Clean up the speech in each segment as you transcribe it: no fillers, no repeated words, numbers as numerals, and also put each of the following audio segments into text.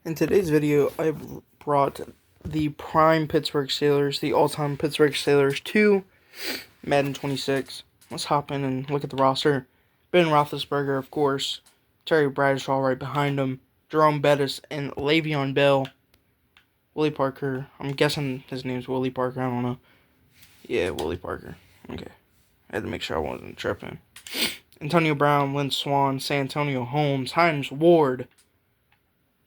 In today's video, I brought the prime Pittsburgh Steelers, the all-time Pittsburgh Steelers, to Madden 26. Let's hop in and look at the roster. Ben Roethlisberger, of course. Terry Bradshaw right behind him. Jerome Bettis and Le'Veon Bell. Willie Parker. I'm guessing his name's Willie Parker. I don't know. Yeah, Willie Parker. Okay. I had to make sure I wasn't tripping. Antonio Brown, Lynn Swann, Santonio Holmes, Hines Ward,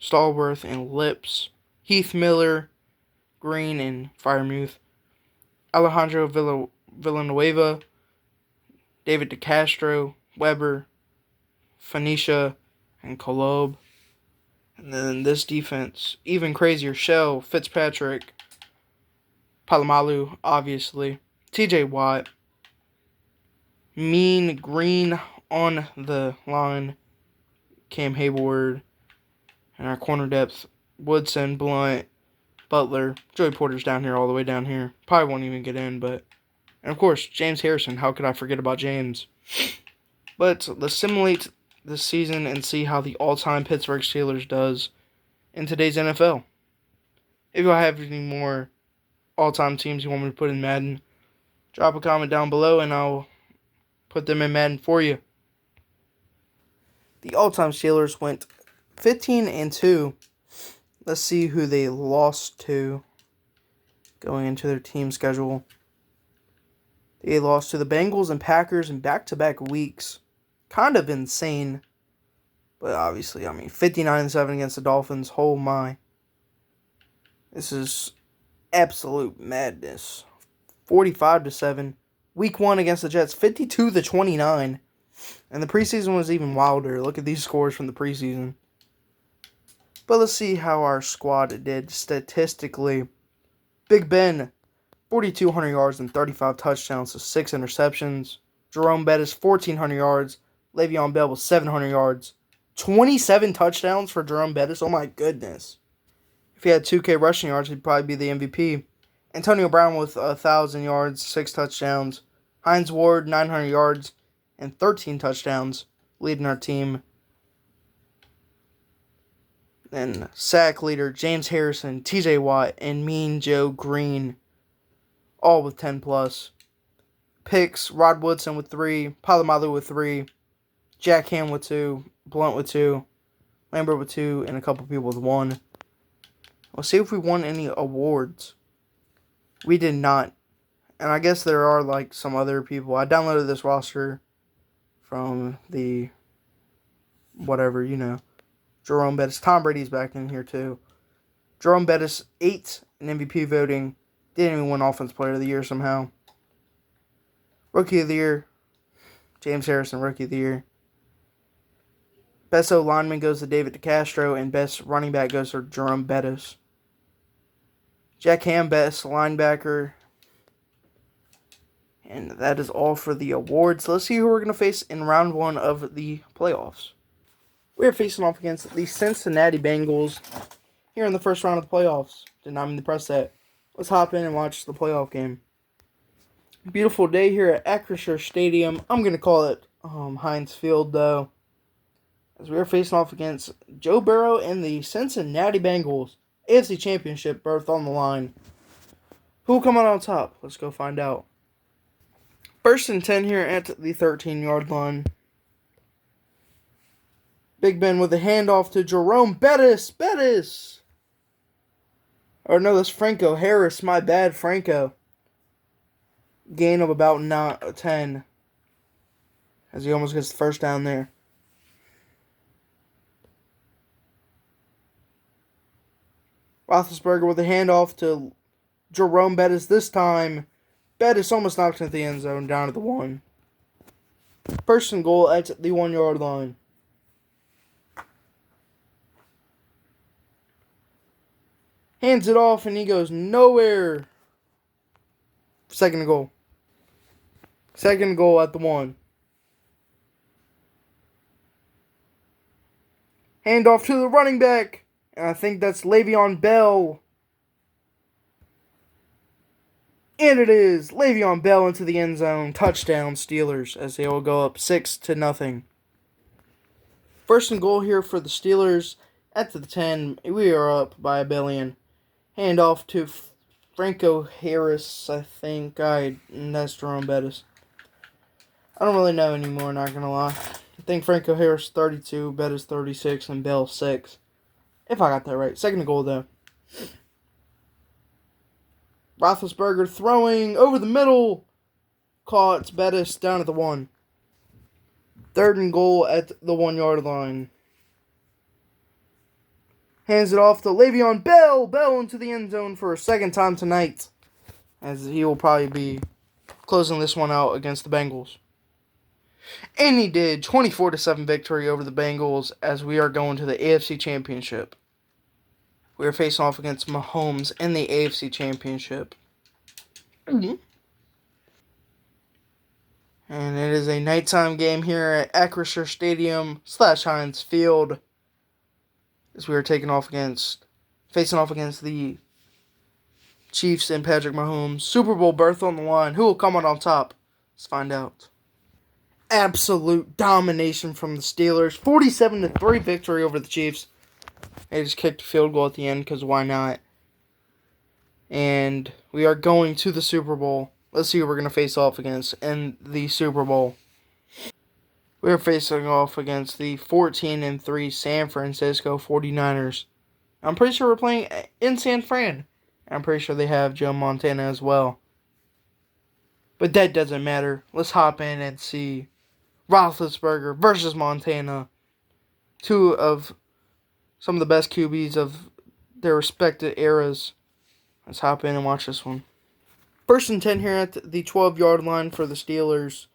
Stallworth and Lips, Heath Miller, Green and Freiermuth, Alejandro Villanueva, David DeCastro, Weber, Phoenicia, and Kolob. And then this defense, even crazier, Shell, Fitzpatrick, Palomalu, obviously, TJ Watt, Mean Green on the line, Cam Hayward, and our corner depth, Woodson, Blunt, Butler, Joey Porter's down here, all the way down here. Probably won't even get in, but... And of course, James Harrison. How could I forget about James? But let's simulate this season and see how the all-time Pittsburgh Steelers does in today's NFL. If you have any more all-time teams you want me to put in Madden, drop a comment down below and I'll put them in Madden for you. The all-time Steelers went 15-2. Let's see who they lost to going into their team schedule. They lost to the Bengals and Packers in back-to-back weeks. Kind of insane. But obviously, 59-7 against the Dolphins. Oh my. This is absolute madness. 45-7. Week 1 against the Jets, 52-29. And the preseason was even wilder. Look at these scores from the preseason. But let's see how our squad did statistically. Big Ben, 4,200 yards and 35 touchdowns to 6 interceptions. Jerome Bettis, 1,400 yards. Le'Veon Bell with 700 yards. 27 touchdowns for Jerome Bettis. Oh my goodness. If he had 2K rushing yards, he'd probably be the MVP. Antonio Brown with 1,000 yards, 6 touchdowns. Hines Ward, 900 yards and 13 touchdowns, leading our team. Then sack leader James Harrison, TJ Watt, and Mean Joe Green, all with 10+. Picks, Rod Woodson with 3, Palomalu with 3, Jack Ham with 2, Blunt with 2, Lambert with 2, and a couple people with 1. Let's see if we won any awards. We did not. And I guess there are some other people. I downloaded this roster from the whatever, Jerome Bettis. Tom Brady's back in here too. Jerome Bettis, 8 in MVP voting. Didn't even win Offensive Player of the Year somehow. Rookie of the Year, James Harrison, Rookie of the Year. Best O-lineman goes to David DeCastro, and best running back goes to Jerome Bettis. Jack Ham, best linebacker. And that is all for the awards. Let's see who we're going to face in round 1 of the playoffs. We are facing off against the Cincinnati Bengals here in the first round of the playoffs. Did not mean to press that. Let's hop in and watch the playoff game. Beautiful day here at Acrisure Stadium. I'm going to call it Heinz Field, though, as we are facing off against Joe Burrow and the Cincinnati Bengals. AFC Championship berth on the line. Who will come out on top? Let's go find out. 1st and 10 here at the 13-yard line. Big Ben with a handoff to Jerome Bettis. Or no, that's Franco Harris. My bad, Franco. Gain of about 10. As he almost gets the first down there. Roethlisberger with a handoff to Jerome Bettis this time. Bettis almost knocked into the end zone, down to the 1. 1st and goal at the 1-yard line. Hands it off, and he goes nowhere. 2nd and goal. 2nd and goal at the 1. Hand off to the running back. And I think that's Le'Veon Bell. And it is Le'Veon Bell into the end zone. Touchdown Steelers as they will go up 6-0. 1st and goal here for the Steelers At the 10, we are up by 1,000,000,000. Hand off to Franco Harris, I think. That's Jerome Bettis. I don't really know anymore, not going to lie. I think Franco Harris 32, Bettis 36, and Bell 6. If I got that right. Second goal, though. Roethlisberger throwing over the middle. Caught Bettis down at the 1. Third and goal at the 1-yard line. Hands it off to Le'Veon Bell. Bell into the end zone for a second time tonight, as he will probably be closing this one out against the Bengals. And he did. 24-7 victory over the Bengals as we are going to the AFC Championship. We are facing off against Mahomes in the AFC Championship. Mm-hmm. And it is a nighttime game here at Acrisure Stadium / Heinz Field, as we are facing off against the Chiefs and Patrick Mahomes. Super Bowl berth on the line. Who will come out on top? Let's find out. Absolute domination from the Steelers. 47-3 victory over the Chiefs. They just kicked a field goal at the end because why not? And we are going to the Super Bowl. Let's see who we're going to face off against in the Super Bowl. We are facing off against the 14-3 San Francisco 49ers. I'm pretty sure we're playing in San Fran. I'm pretty sure they have Joe Montana as well. But that doesn't matter. Let's hop in and see Roethlisberger versus Montana. Two of some of the best QBs of their respective eras. Let's hop in and watch this one. First and 10 here at the 12-yard line for the Steelers,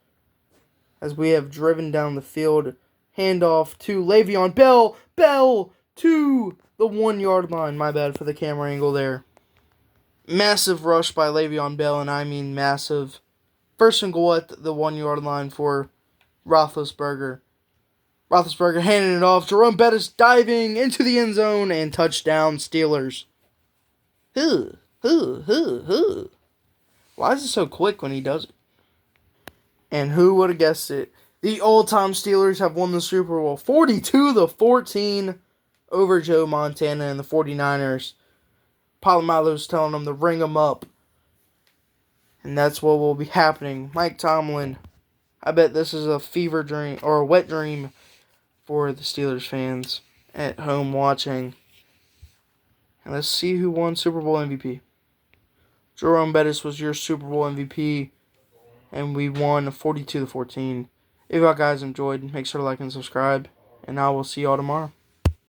as we have driven down the field. Handoff to Le'Veon Bell. Bell to the 1-yard line. My bad for the camera angle there. Massive rush by Le'Veon Bell, and I mean massive. First and goal at the 1-yard line for Roethlisberger. Roethlisberger handing it off. Jerome Bettis diving into the end zone and touchdown Steelers. Why is it so quick when he does it? And who would have guessed it? The all-time Steelers have won the Super Bowl 42-14 over Joe Montana and the 49ers. Polamalu's telling them to ring them up. And that's what will be happening. Mike Tomlin, I bet this is a fever dream or a wet dream for the Steelers fans at home watching. And let's see who won Super Bowl MVP. Jerome Bettis was your Super Bowl MVP, and we won 42-14. If you guys enjoyed, make sure to like and subscribe, and I will see y'all tomorrow.